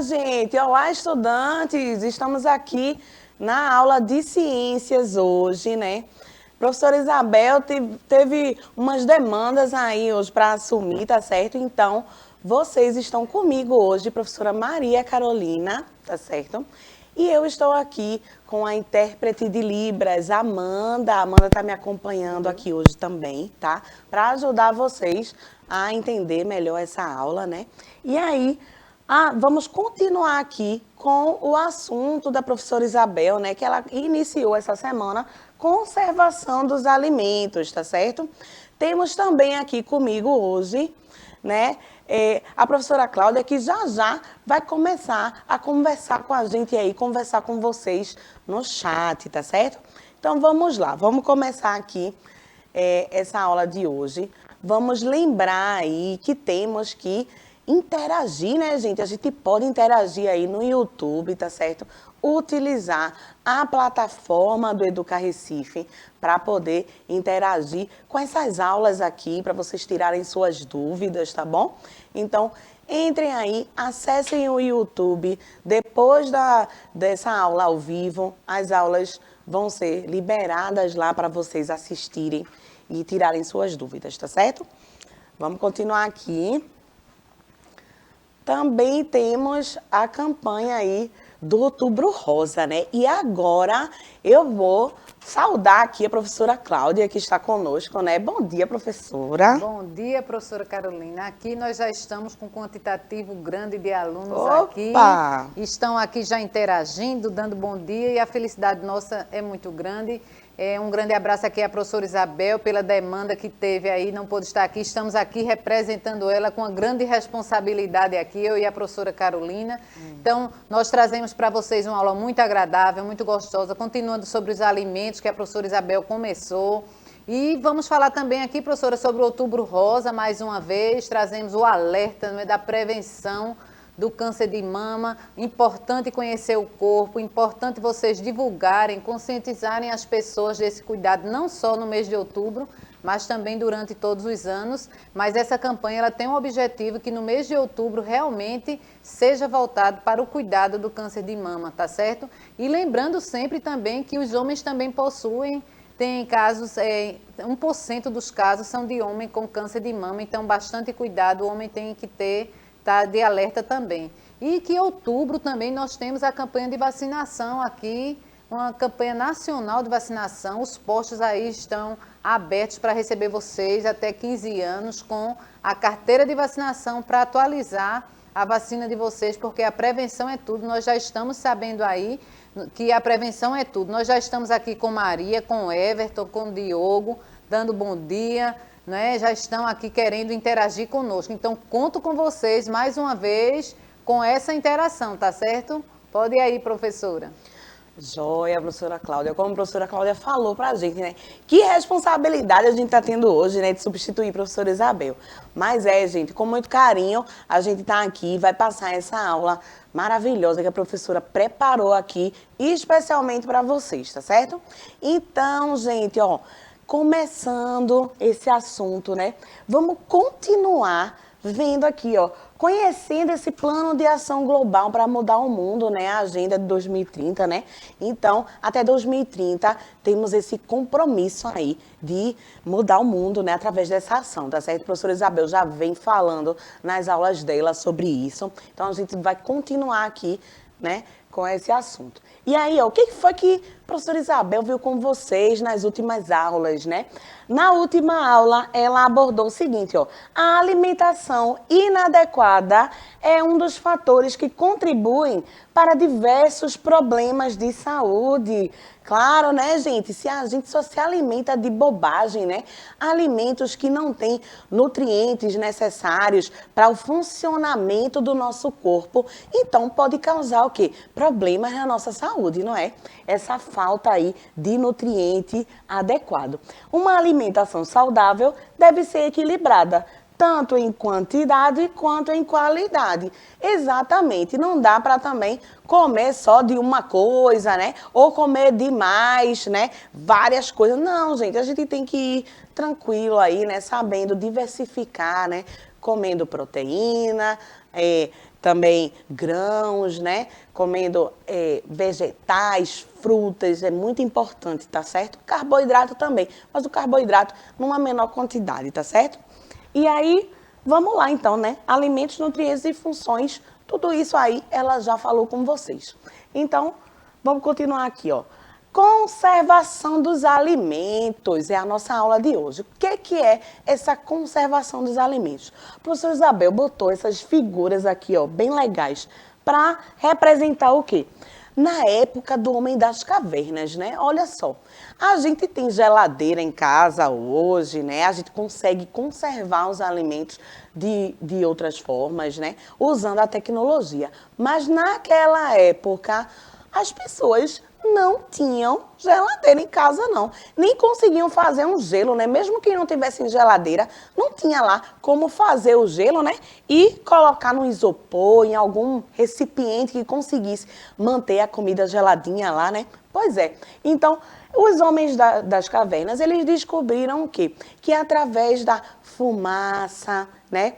gente! Olá, estudantes! Estamos aqui na aula de ciências hoje, né? Professora Isabel teve umas demandas aí hoje para assumir, tá certo? Então, vocês estão comigo hoje, professora Maria Carolina, tá certo? E eu estou aqui com a intérprete de Libras, Amanda. A Amanda está me acompanhando aqui hoje também, tá? Para ajudar vocês a entender melhor essa aula, né? E aí, vamos continuar aqui com o assunto da professora Isabel, né? Que ela iniciou essa semana, conservação dos alimentos, tá certo? Temos também aqui comigo hoje, né? A professora Cláudia, que já vai começar a conversar com a gente aí, conversar com vocês no chat, tá certo? Então, vamos lá, vamos começar aqui essa aula de hoje. Vamos lembrar aí que temos que interagir, né, gente? A gente pode interagir aí no YouTube, tá certo? Utilizar a plataforma do Educar Recife para poder interagir com essas aulas aqui, para vocês tirarem suas dúvidas, tá bom? Então, entrem aí, acessem o YouTube. Depois dessa aula ao vivo, as aulas vão ser liberadas lá para vocês assistirem e tirarem suas dúvidas, tá certo? Vamos continuar aqui. Também temos a campanha aí do Outubro Rosa, né? E agora eu vou saudar aqui a professora Cláudia, que está conosco, né? Bom dia, professora. Bom dia, professora Carolina. Aqui nós já estamos com um quantitativo grande de alunos aqui. Estão aqui já interagindo, dando bom dia, e a felicidade nossa é muito grande. Um grande abraço aqui à professora Isabel pela demanda que teve aí, não pôde estar aqui. Estamos aqui representando ela com uma grande responsabilidade aqui, eu e a professora Carolina. Então, nós trazemos para vocês uma aula muito agradável, muito gostosa, continuando sobre os alimentos que a professora Isabel começou. E vamos falar também aqui, professora, sobre o Outubro Rosa, mais uma vez, trazemos o alerta, não é, da prevenção do câncer de mama. Importante conhecer o corpo, importante vocês divulgarem, conscientizarem as pessoas desse cuidado, não só no mês de outubro, mas também durante todos os anos. Mas essa campanha ela tem um objetivo que no mês de outubro realmente seja voltado para o cuidado do câncer de mama, tá certo? E lembrando sempre também que os homens também possuem, tem casos, 1% dos casos são de homem com câncer de mama, então bastante cuidado, o homem tem que ter, tá de alerta também. E que em outubro também nós temos a campanha de vacinação aqui, uma campanha nacional de vacinação. Os postos aí estão abertos para receber vocês até 15 anos com a carteira de vacinação para atualizar a vacina de vocês, porque a prevenção é tudo. Nós já estamos sabendo aí que a prevenção é tudo. Nós já estamos aqui com Maria, com Everton, com Diogo, dando bom dia, né? Já estão aqui querendo interagir conosco. Então, conto com vocês mais uma vez com essa interação, tá certo? Pode ir aí, professora. Joia, professora Cláudia. Como a professora Cláudia falou pra gente, né? Que responsabilidade a gente tá tendo hoje, né? De substituir a professora Isabel. Mas gente, com muito carinho, a gente tá aqui e vai passar essa aula maravilhosa que a professora preparou aqui, especialmente para vocês, tá certo? Então, gente, ó, começando esse assunto, né? Vamos continuar vendo aqui, ó, conhecendo esse plano de ação global para mudar o mundo, né? A agenda de 2030, né? Então, até 2030, temos esse compromisso aí de mudar o mundo, né? Através dessa ação, tá certo? A professora Isabel já vem falando nas aulas dela sobre isso. Então, a gente vai continuar aqui, né? Com esse assunto. E aí, ó, o que foi que a professora Isabel viu com vocês nas últimas aulas, né? Na última aula, ela abordou o seguinte, ó. A alimentação inadequada é um dos fatores que contribuem para diversos problemas de saúde. Claro, né, gente? Se a gente só se alimenta de bobagem, né? Alimentos que não têm nutrientes necessários para o funcionamento do nosso corpo, então pode causar o quê? Problemas na nossa saúde, não é? Essa falta aí de nutriente adequado. Uma alimentação saudável deve ser equilibrada, tanto em quantidade quanto em qualidade. Exatamente, não dá para também comer só de uma coisa, né? Ou comer demais, né? Várias coisas. Não, gente, a gente tem que ir tranquilo aí, né? Sabendo diversificar, né? Comendo proteína, também grãos, né? Comendo vegetais, frutas, é muito importante, tá certo? Carboidrato também, mas o carboidrato numa menor quantidade, tá certo? E aí, vamos lá então, né? Alimentos, nutrientes e funções, tudo isso aí ela já falou com vocês. Então, vamos continuar aqui, ó. Conservação dos alimentos é a nossa aula de hoje. O que é essa conservação dos alimentos? A professora Isabel botou essas figuras aqui, ó, bem legais, para representar o quê? Na época do homem das cavernas, né? Olha só, a gente tem geladeira em casa hoje, né? A gente consegue conservar os alimentos de outras formas, né? Usando a tecnologia. Mas naquela época, as pessoas não tinham geladeira em casa, não. Nem conseguiam fazer um gelo, né? Mesmo que não tivessem geladeira, não tinha lá como fazer o gelo, né? E colocar no isopor, em algum recipiente que conseguisse manter a comida geladinha lá, né? Pois é. Então, os homens das cavernas, eles descobriram o quê? Que através da fumaça, né?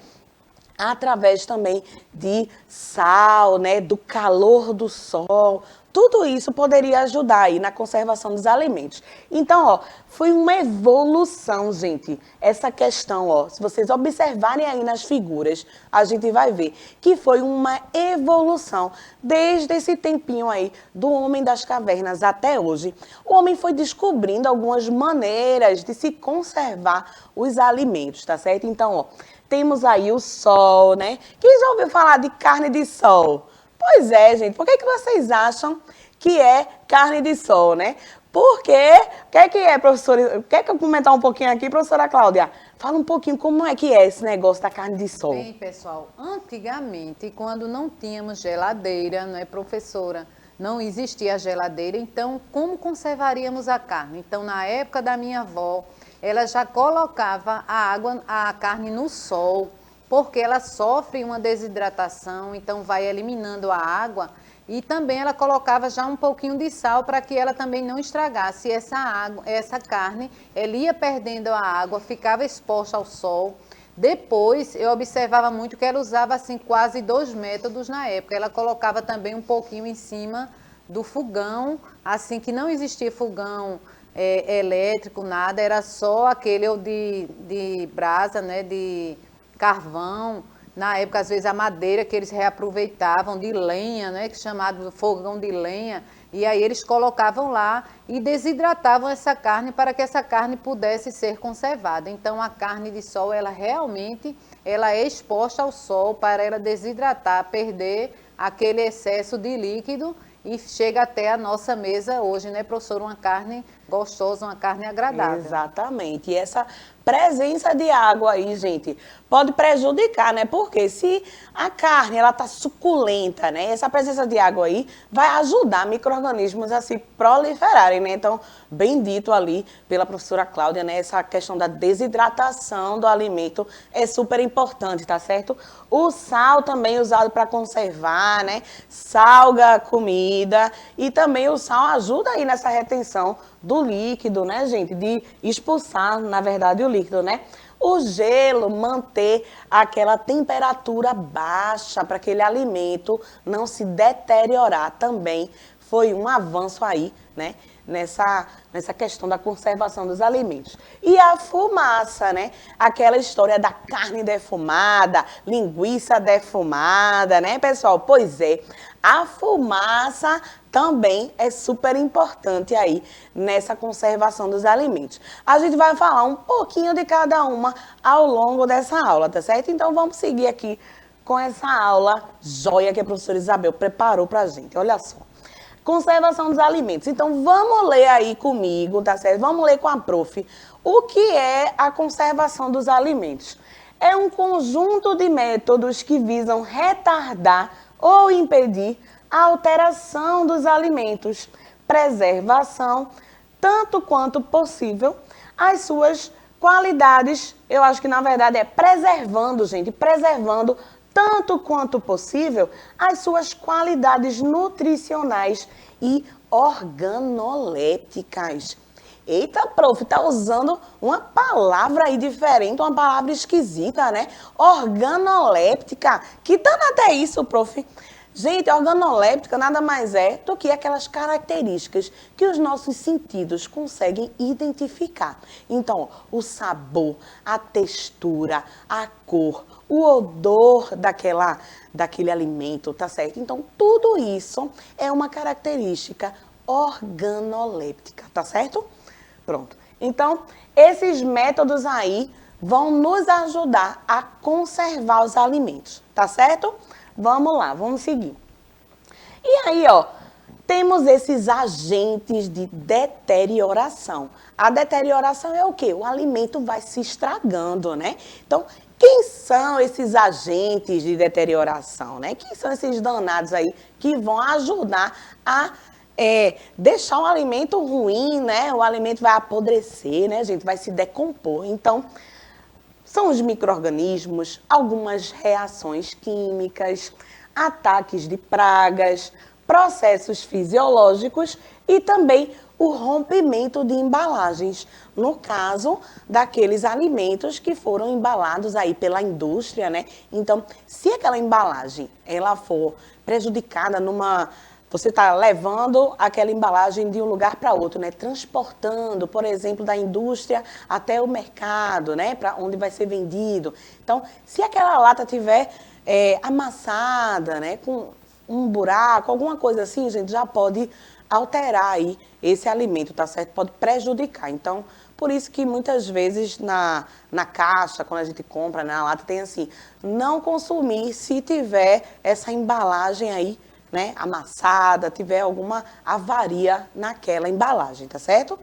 Através também de sal, né, do calor do sol, tudo isso poderia ajudar aí na conservação dos alimentos. Então, ó, foi uma evolução, gente, essa questão, ó, se vocês observarem aí nas figuras, a gente vai ver que foi uma evolução desde esse tempinho aí do homem das cavernas até hoje. O homem foi descobrindo algumas maneiras de se conservar os alimentos, tá certo? Então, ó, temos aí o sol, né? Quem já ouviu falar de carne de sol? Pois é, gente. Por que vocês acham que é carne de sol, né? Porque, o que é, professora? Quer que eu comentar um pouquinho aqui, professora Cláudia? Fala um pouquinho como é que é esse negócio da carne de sol. Bem, pessoal, antigamente, quando não tínhamos geladeira, não é, professora? Não existia a geladeira, então como conservaríamos a carne? Então, na época da minha avó, ela já colocava a carne no sol, porque ela sofre uma desidratação, então vai eliminando a água. E também ela colocava já um pouquinho de sal para que ela também não estragasse essa carne. Ela ia perdendo a água, ficava exposta ao sol. Depois, eu observava muito que ela usava assim quase 2 métodos na época. Ela colocava também um pouquinho em cima do fogão, assim que não existia fogão elétrico, nada, era só aquele de brasa, né, de carvão. Na época, às vezes, a madeira que eles reaproveitavam de lenha, né, que é chamado fogão de lenha, e aí eles colocavam lá e desidratavam essa carne para que essa carne pudesse ser conservada. Então, a carne de sol, ela realmente é exposta ao sol para ela desidratar, perder aquele excesso de líquido e chega até a nossa mesa hoje, né, professor? Uma carne gostosa, uma carne agradável. Exatamente. E essa presença de água aí, gente, pode prejudicar, né? Porque se a carne, ela tá suculenta, né? Essa presença de água aí vai ajudar micro-organismos a se proliferarem, né? Então, bem dito ali pela professora Cláudia, né? Essa questão da desidratação do alimento é super importante, tá certo? O sal também usado para conservar, né? Salga a comida e também o sal ajuda aí nessa retenção do líquido, né, gente? De expulsar, na verdade, o líquido, né? O gelo, manter aquela temperatura baixa para aquele alimento não se deteriorar também foi um avanço aí, né? Nessa questão da conservação dos alimentos. E a fumaça, né? Aquela história da carne defumada, linguiça defumada, né, pessoal? Pois é, a fumaça também é super importante aí nessa conservação dos alimentos. A gente vai falar um pouquinho de cada uma ao longo dessa aula, tá certo? Então vamos seguir aqui com essa aula joia que a professora Isabel preparou pra gente. Olha só. Conservação dos alimentos. Então, vamos ler aí comigo, tá certo? Vamos ler com a prof. O que é a conservação dos alimentos? É um conjunto de métodos que visam retardar ou impedir a alteração dos alimentos, preservação, tanto quanto possível, as suas qualidades. Eu acho que, na verdade, é preservando, gente, preservando tanto quanto possível, as suas qualidades nutricionais e organolépticas. Eita, prof, tá usando uma palavra aí diferente, uma palavra esquisita, né? Organoléptica. Que danada é isso, prof? Gente, organoléptica nada mais é do que aquelas características que os nossos sentidos conseguem identificar. Então, o sabor, a textura, a cor, o odor daquele alimento, tá certo? Então, tudo isso é uma característica organoléptica, tá certo? Pronto. Então, esses métodos aí vão nos ajudar a conservar os alimentos, tá certo? Vamos lá, vamos seguir. E aí, ó, temos esses agentes de deterioração. A deterioração é o quê? O alimento vai se estragando, né? Então, quem são esses agentes de deterioração, né? Quem são esses danados aí que vão ajudar a deixar um alimento ruim, né? O alimento vai apodrecer, né, gente? Vai se decompor. Então, são os micro-organismos, algumas reações químicas, ataques de pragas, processos fisiológicos e também o rompimento de embalagens. No caso daqueles alimentos que foram embalados aí pela indústria, né? Então, se aquela embalagem ela for prejudicada você está levando aquela embalagem de um lugar para outro, né? Transportando, por exemplo, da indústria até o mercado, né? Para onde vai ser vendido. Então, se aquela lata tiver amassada, né? Com um buraco, alguma coisa assim, gente, já pode alterar aí esse alimento, tá certo? Pode prejudicar. Então, por isso que muitas vezes na caixa, quando a gente compra, na lata, tem assim, não consumir se tiver essa embalagem aí, né, amassada, tiver alguma avaria naquela embalagem, tá certo?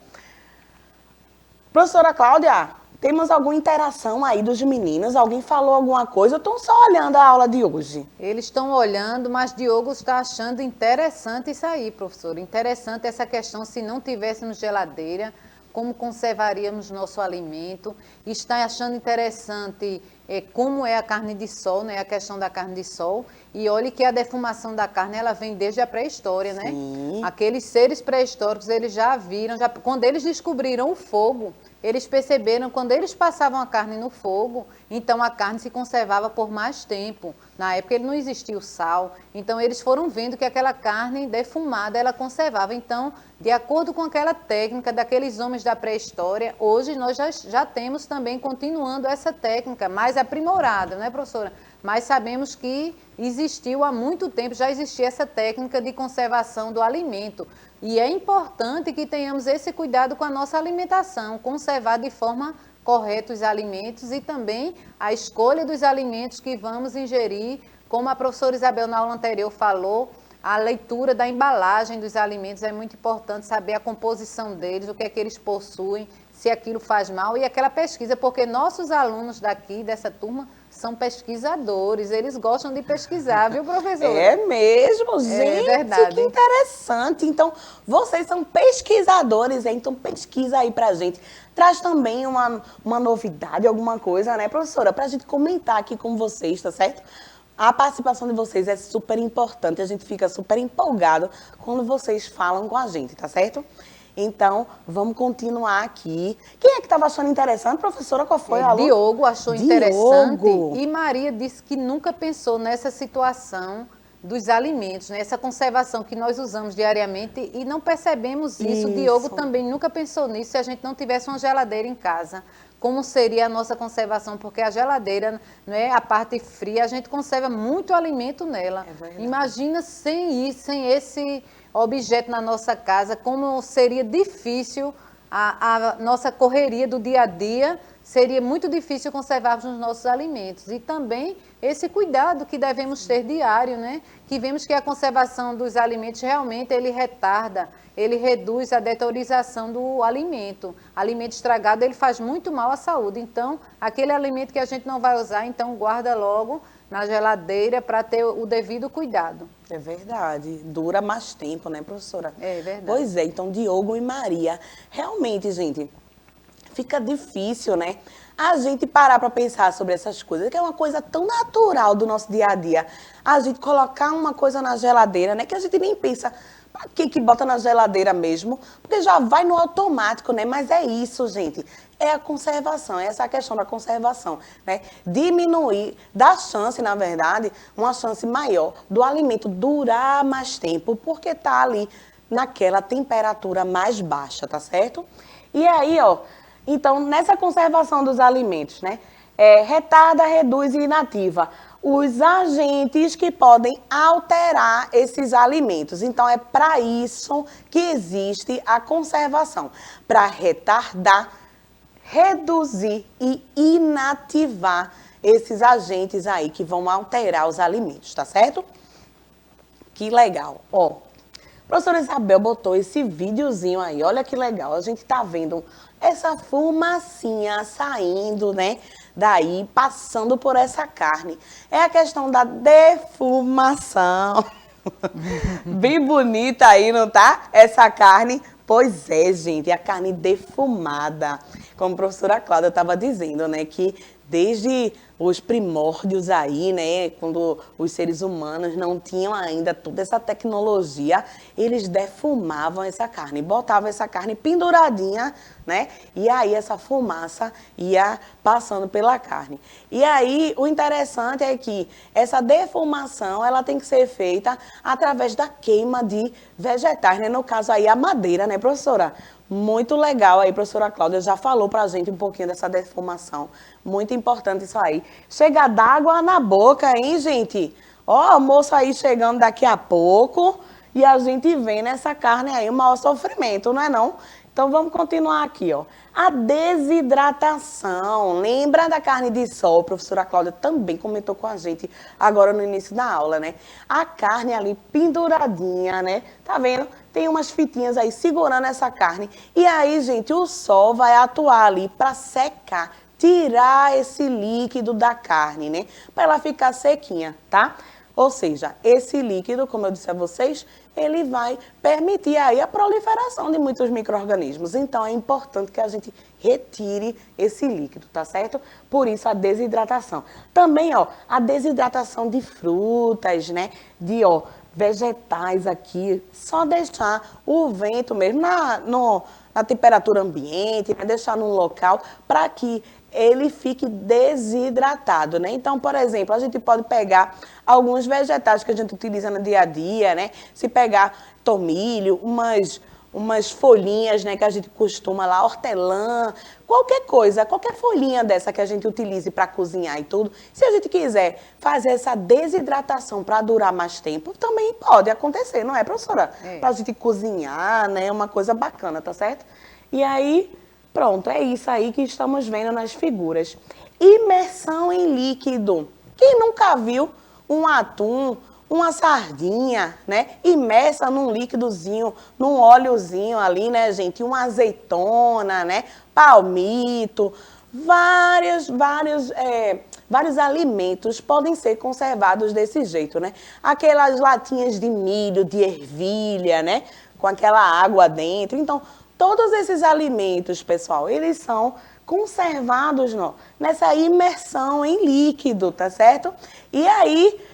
Professora Cláudia, temos alguma interação aí dos meninos? Alguém falou alguma coisa? Ou estão só olhando a aula de hoje? Eles estão olhando, mas Diogo está achando interessante isso aí, professor. Interessante essa questão, se não tivéssemos geladeira, como conservaríamos nosso alimento. Está achando interessante como é a carne de sol, né? A questão da carne de sol. E olhe que a defumação da carne, ela vem desde a pré-história, né? Sim. Aqueles seres pré-históricos, eles já viram, quando eles descobriram o fogo, eles perceberam, quando eles passavam a carne no fogo, então a carne se conservava por mais tempo. Na época não existia o sal, então eles foram vendo que aquela carne defumada, ela conservava. Então, de acordo com aquela técnica daqueles homens da pré-história, hoje nós já temos também, continuando essa técnica, mais aprimorada, né, professora? Mas sabemos que existiu há muito tempo, já existia essa técnica de conservação do alimento. E é importante que tenhamos esse cuidado com a nossa alimentação, conservar de forma correta os alimentos e também a escolha dos alimentos que vamos ingerir, como a professora Isabel na aula anterior falou, a leitura da embalagem dos alimentos é muito importante, saber a composição deles, o que é que eles possuem, se aquilo faz mal, e aquela pesquisa, porque nossos alunos daqui, dessa turma, são pesquisadores, eles gostam de pesquisar, viu, professora? É mesmo, gente, verdade. Que interessante. Então, vocês são pesquisadores, então pesquisa aí pra gente. Traz também uma novidade, alguma coisa, né, professora, pra gente comentar aqui com vocês, tá certo? A participação de vocês é super importante, a gente fica super empolgado quando vocês falam com a gente, tá certo? Então, vamos continuar aqui. Quem é que estava achando interessante, professora? Qual foi a Diogo achou interessante e Maria disse que nunca pensou nessa situação dos alimentos, né? Essa conservação que nós usamos diariamente e não percebemos isso. Diogo também nunca pensou nisso se a gente não tivesse uma geladeira em casa. Como seria a nossa conservação? Porque a geladeira, né, a parte fria, a gente conserva muito alimento nela. Imagina sem isso, sem esse objeto na nossa casa, como seria difícil a nossa correria do dia a dia, seria muito difícil conservarmos os nossos alimentos. E também esse cuidado que devemos ter diário, né? Que vemos que a conservação dos alimentos realmente ele retarda, ele reduz a deteriorização do alimento. Alimento estragado, ele faz muito mal à saúde. Então, aquele alimento que a gente não vai usar, então guarda logo na geladeira para ter o devido cuidado. É verdade. Dura mais tempo, né, professora? É verdade. Pois é, então Diogo e Maria, realmente, gente, fica difícil, né? A gente parar para pensar sobre essas coisas, que é uma coisa tão natural do nosso dia a dia. A gente colocar uma coisa na geladeira, né? Que a gente nem pensa, Pra que bota na geladeira mesmo? Porque já vai no automático, né? Mas é isso, gente. É a conservação, é essa questão da conservação, né? Diminuir, dar chance, na verdade, uma chance maior do alimento durar mais tempo, porque tá ali naquela temperatura mais baixa, tá certo? E aí, ó, então, nessa conservação dos alimentos, né? Retarda, reduz e inativa os agentes que podem alterar esses alimentos. Então, é para isso que existe a conservação, para retardar, reduzir e inativar esses agentes aí que vão alterar os alimentos, tá certo? Que legal. Ó, a professora Isabel botou esse videozinho aí, olha que legal. A gente tá vendo essa fumacinha saindo, né? Daí, passando por essa carne. É a questão da defumação. Bem bonita aí, não tá? Essa carne. Pois é, gente, a carne defumada. Como a professora Cláudia estava dizendo, né? Que desde os primórdios aí, né, quando os seres humanos não tinham ainda toda essa tecnologia, eles defumavam essa carne, botavam essa carne penduradinha, né, e aí essa fumaça ia passando pela carne. E aí o interessante é que essa defumação, ela tem que ser feita através da queima de vegetais, né, no caso aí a madeira, né, professora? Muito legal aí, professora Cláudia já falou pra gente um pouquinho dessa defumação. Muito importante isso aí. Chega d'água na boca, hein, gente? Ó, o moço aí chegando daqui a pouco e a gente vê nessa carne aí o maior sofrimento, não é não? Então vamos continuar aqui, ó. A desidratação. Lembra da carne de sol? A professora Cláudia também comentou com a gente agora no início da aula, né? A carne ali penduradinha, né? Tá vendo? Tem umas fitinhas aí segurando essa carne. E aí, gente, o sol vai atuar ali para secar, tirar esse líquido da carne, né? Para ela ficar sequinha, tá? Ou seja, esse líquido, como eu disse a vocês, ele vai permitir aí a proliferação de muitos micro-organismos. Então, é importante que a gente retire esse líquido, tá certo? Por isso, a desidratação. Também, ó, a desidratação de frutas, né? De, ó, vegetais aqui. Só deixar o vento mesmo na temperatura ambiente, né? Deixar num local para que ele fique desidratado, né? Então, por exemplo, a gente pode pegar alguns vegetais que a gente utiliza no dia a dia, né? Se pegar tomilho, umas folhinhas, né, que a gente costuma lá, hortelã, qualquer coisa, qualquer folhinha dessa que a gente utilize para cozinhar e tudo. Se a gente quiser fazer essa desidratação para durar mais tempo, também pode acontecer, não é, professora? Para a gente cozinhar, né? É uma coisa bacana, tá certo? E aí, pronto, é isso aí que estamos vendo nas figuras. Imersão em líquido. Quem nunca viu um atum, uma sardinha, né, imersa num líquidozinho, num óleozinho ali, né, gente, uma azeitona, né, palmito, vários alimentos podem ser conservados desse jeito, né? Aquelas latinhas de milho, de ervilha, né, com aquela água dentro. Então, todos esses alimentos, pessoal, eles são conservados nessa imersão em líquido, tá certo? E aí,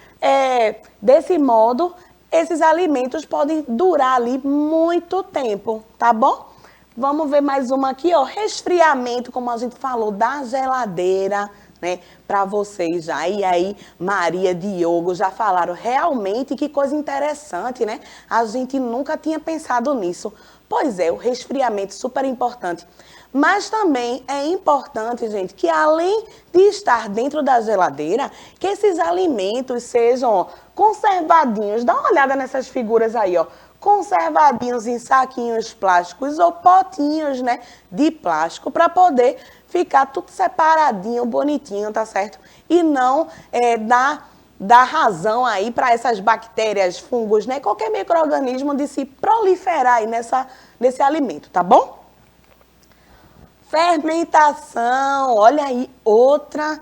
desse modo, esses alimentos podem durar ali muito tempo, tá bom? Vamos ver mais uma aqui, ó, resfriamento, como a gente falou, da geladeira, né, para vocês já. E aí, Maria, Diogo já falaram realmente que coisa interessante, né? A gente nunca tinha pensado nisso. Pois é, o resfriamento super importante. Mas também é importante, gente, que além de estar dentro da geladeira, que esses alimentos sejam, ó, conservadinhos. Dá uma olhada nessas figuras aí, ó. Conservadinhos em saquinhos plásticos ou potinhos, né, de plástico, para poder ficar tudo separadinho, bonitinho, tá certo? E não dar razão aí para essas bactérias, fungos, né, qualquer micro-organismo de se proliferar aí nesse alimento, tá bom? Fermentação, olha aí, outra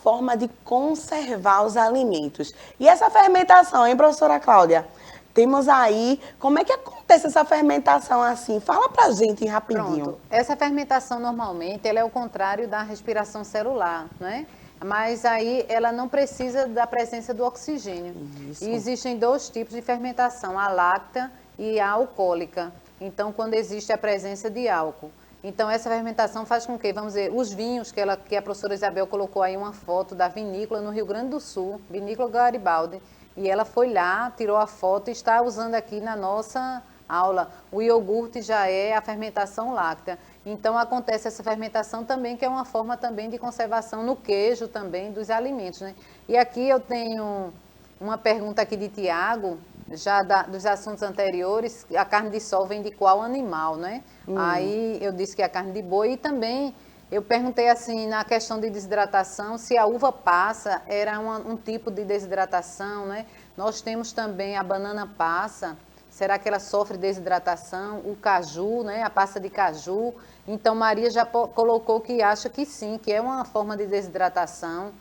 forma de conservar os alimentos. E essa fermentação, hein, professora Cláudia? Temos aí, como é que acontece essa fermentação assim? Fala pra gente rapidinho. Pronto. Essa fermentação normalmente, ela é o contrário da respiração celular, né? Mas aí ela não precisa da presença do oxigênio. Isso. E existem dois tipos de fermentação, a láctea e a alcoólica. Então, quando existe a presença de álcool. Então, essa fermentação faz com que, vamos dizer, os vinhos que a professora Isabel colocou aí uma foto da vinícola no Rio Grande do Sul, Vinícola Garibaldi, e ela foi lá, tirou a foto e está usando aqui na nossa aula. O iogurte já é a fermentação láctea. Então, acontece essa fermentação também, que é uma forma também de conservação no queijo também dos alimentos, né? E aqui eu tenho uma pergunta aqui de Tiago, já dos assuntos anteriores, a carne de sol vem de qual animal, né? Aí eu disse que é a carne de boi e também eu perguntei assim, na questão de desidratação, se a uva passa era um tipo de desidratação, né? Nós temos também a banana passa, será que ela sofre desidratação? O caju, né? A passa de caju. Então Maria já colocou que acha que sim, que é uma forma de desidratação.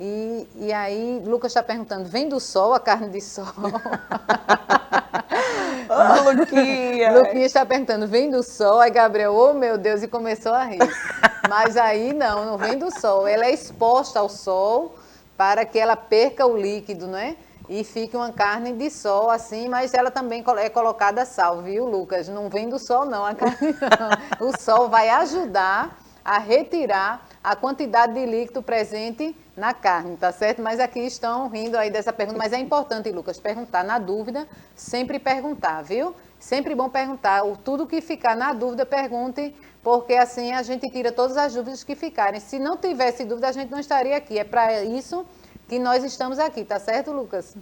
E aí, Lucas está perguntando, vem do sol a carne de sol? Ô, Luquinha! Luquinha está perguntando, vem do sol? Aí Gabriel, oh meu Deus, e começou a rir. Mas aí não vem do sol. Ela é exposta ao sol para que ela perca o líquido, né? E fique uma carne de sol assim, mas ela também é colocada sal, viu, Lucas? Não vem do sol não, a carne não. O sol vai ajudar a retirar a quantidade de líquido presente na carne, tá certo? Mas aqui estão rindo aí dessa pergunta, mas é importante, Lucas, perguntar. Na dúvida, sempre perguntar, viu? Sempre bom perguntar. Tudo que ficar na dúvida, pergunte, porque assim a gente tira todas as dúvidas que ficarem. Se não tivesse dúvida, a gente não estaria aqui. É para isso que nós estamos aqui, tá certo, Lucas?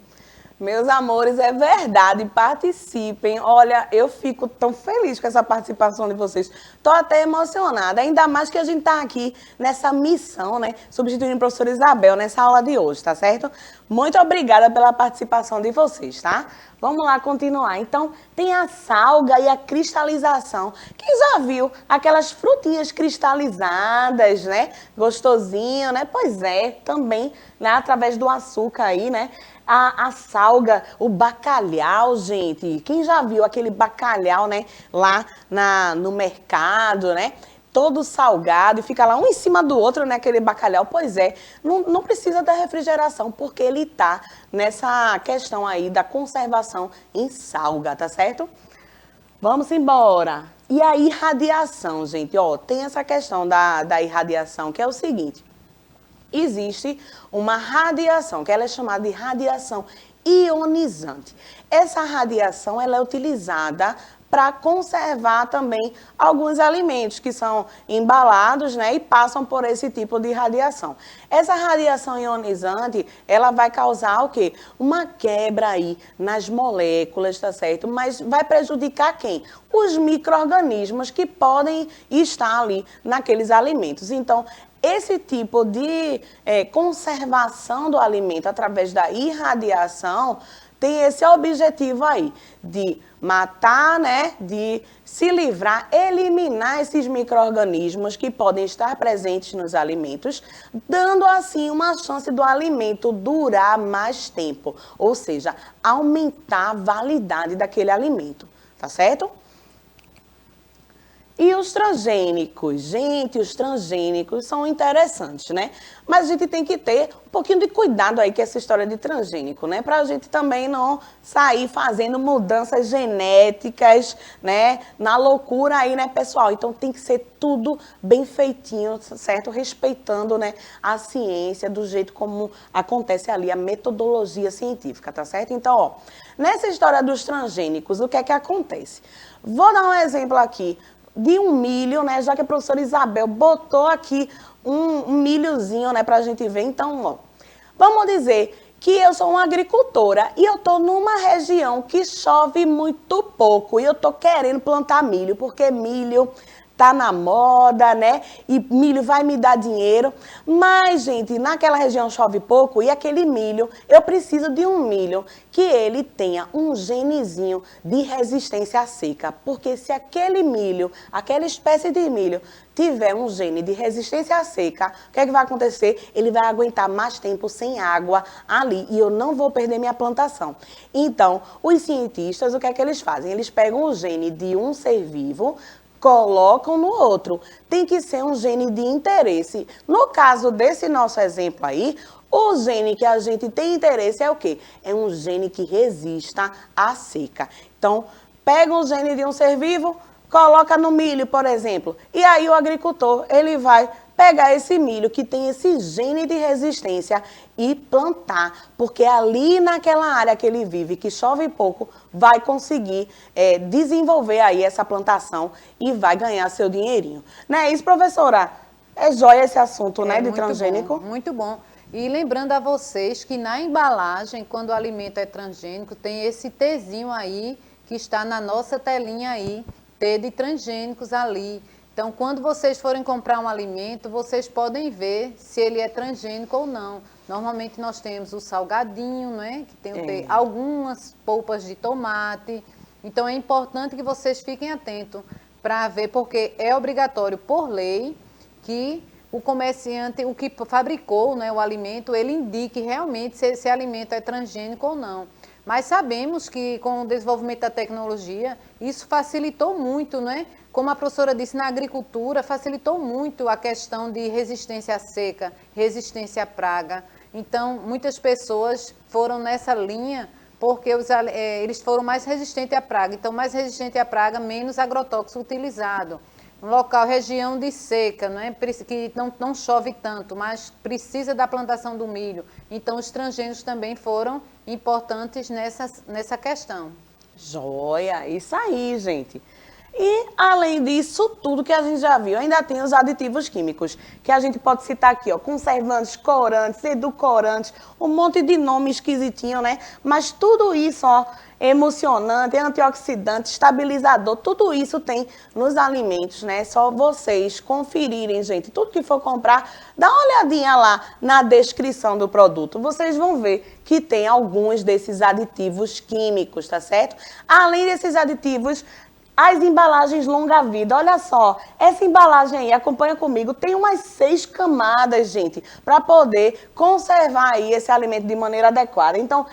Meus amores, é verdade, participem. Olha, eu fico tão feliz com essa participação de vocês. Tô até emocionada, ainda mais que a gente tá aqui nessa missão, né? Substituindo a professora Isabel nessa aula de hoje, tá certo? Muito obrigada pela participação de vocês, tá? Vamos lá continuar. Então, tem a salga e a cristalização. Quem já viu aquelas frutinhas cristalizadas, né? Gostosinho, né? Pois é, também, né? Através do açúcar aí, né? A salga, o bacalhau, gente. Quem já viu aquele bacalhau, né? Lá no mercado, né? Todo salgado e fica lá um em cima do outro, né? Aquele bacalhau. Pois é, não precisa da refrigeração, porque ele tá nessa questão aí da conservação em salga, tá certo? Vamos embora. E a irradiação, gente, ó, tem essa questão da irradiação, que é o seguinte. Existe uma radiação, que ela é chamada de radiação ionizante. Essa radiação, ela é utilizada para conservar também alguns alimentos que são embalados, né, e passam por esse tipo de radiação. Essa radiação ionizante, ela vai causar o quê? Uma quebra aí nas moléculas, tá certo? Mas vai prejudicar quem? Os micro-organismos que podem estar ali naqueles alimentos. Então, esse tipo de conservação do alimento através da irradiação tem esse objetivo aí, de matar, né, de se livrar, eliminar esses micro-organismos que podem estar presentes nos alimentos, dando assim uma chance do alimento durar mais tempo, ou seja, aumentar a validade daquele alimento, tá certo? E os transgênicos? Gente, os transgênicos são interessantes, né? Mas a gente tem que ter um pouquinho de cuidado aí com essa história de transgênico, né? Pra gente também não sair fazendo mudanças genéticas, né? Na loucura aí, né, pessoal? Então tem que ser tudo bem feitinho, certo? Respeitando, né, a ciência do jeito como acontece ali, a metodologia científica, tá certo? Então, ó, nessa história dos transgênicos, o que é que acontece? Vou dar um exemplo aqui de um milho, né? Já que a professora Isabel botou aqui um milhozinho, né, pra gente ver. Então, ó, vamos dizer que eu sou uma agricultora e eu tô numa região que chove muito pouco e eu tô querendo plantar milho, porque milho tá na moda, né? E milho vai me dar dinheiro. Mas, gente, naquela região chove pouco e aquele milho, eu preciso de um milho que ele tenha um genezinho de resistência à seca. Porque se aquele milho, aquela espécie de milho, tiver um gene de resistência à seca, o que é que vai acontecer? Ele vai aguentar mais tempo sem água ali e eu não vou perder minha plantação. Então, os cientistas, o que é que eles fazem? Eles pegam o gene de um ser vivo, colocam no outro. Tem que ser um gene de interesse. No caso desse nosso exemplo aí, o gene que a gente tem interesse é o quê? É um gene que resista à seca. Então, pega um gene de um ser vivo, coloca no milho, por exemplo. E aí o agricultor, ele vai pegar esse milho que tem esse gene de resistência e plantar, porque ali naquela área que ele vive, que chove pouco, vai conseguir desenvolver aí essa plantação e vai ganhar seu dinheirinho. Não é isso, professora? É jóia esse assunto, né, de transgênico? Bom, muito bom. E lembrando a vocês que na embalagem, quando o alimento é transgênico, tem esse Tzinho aí, que está na nossa telinha aí, T de transgênicos ali. Então, quando vocês forem comprar um alimento, vocês podem ver se ele é transgênico ou não. Normalmente nós temos o salgadinho, né? Que tem algumas polpas de tomate. Então, é importante que vocês fiquem atentos para ver, porque é obrigatório por lei que o comerciante, o que fabricou, né, o alimento, ele indique realmente se esse alimento é transgênico ou não. Mas sabemos que com o desenvolvimento da tecnologia, isso facilitou muito, né? Como a professora disse, na agricultura, facilitou muito a questão de resistência à seca, resistência à praga. Então, muitas pessoas foram nessa linha porque eles foram mais resistentes à praga. Então, mais resistente à praga, menos agrotóxico utilizado. Um local, região de seca, né, que não chove tanto, mas precisa da plantação do milho. Então, os transgênicos também foram importantes nessa questão. Joia, isso aí, gente. E, além disso, tudo que a gente já viu, ainda tem os aditivos químicos, que a gente pode citar aqui, ó, conservantes, corantes, edulcorantes, um monte de nome esquisitinho, né? Mas tudo isso, ó, emocionante, antioxidante, estabilizador, tudo isso tem nos alimentos, né? Só vocês conferirem, gente. Tudo que for comprar, dá uma olhadinha lá na descrição do produto. Vocês vão ver que tem alguns desses aditivos químicos, tá certo? Além desses aditivos, as embalagens longa-vida, olha só, essa embalagem aí, acompanha comigo, tem umas 6 camadas, gente, para poder conservar aí esse alimento de maneira adequada. Então,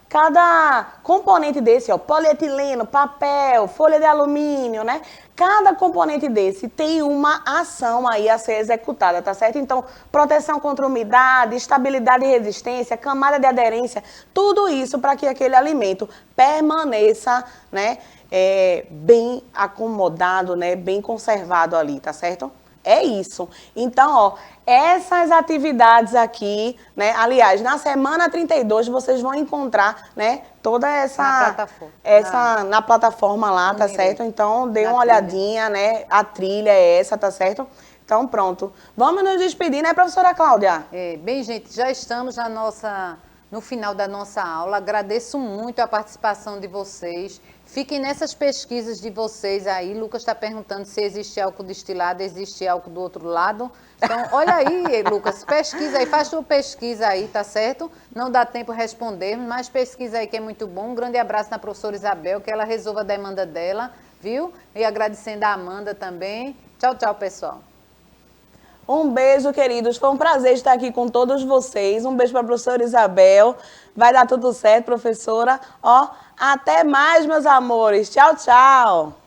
cada componente desse, ó, polietileno, papel, folha de alumínio, né? Cada componente desse tem uma ação aí a ser executada, tá certo? Então, proteção contra umidade, estabilidade e resistência, camada de aderência, tudo isso para que aquele alimento permaneça, né, bem acomodado, né, bem conservado ali, tá certo? É isso. Então, ó, essas atividades aqui, né, aliás, na semana 32 vocês vão encontrar, né, toda essa na plataforma lá, tá certo? Então, dê uma olhadinha, né, a trilha é essa, tá certo? Então, pronto. Vamos nos despedir, né, professora Cláudia? Bem, gente, já estamos no final da nossa aula. Agradeço muito a participação de vocês. Fiquem nessas pesquisas de vocês aí. Lucas está perguntando se existe álcool destilado, existe álcool do outro lado. Então, olha aí, Lucas, pesquisa aí, faz sua pesquisa aí, tá certo? Não dá tempo de responder, mas pesquisa aí que é muito bom. Um grande abraço na professora Isabel, que ela resolva a demanda dela, viu? E agradecendo a Amanda também. Tchau, tchau, pessoal. Um beijo, queridos. Foi um prazer estar aqui com todos vocês. Um beijo para a professora Isabel. Vai dar tudo certo, professora. Ó, até mais, meus amores. Tchau, tchau.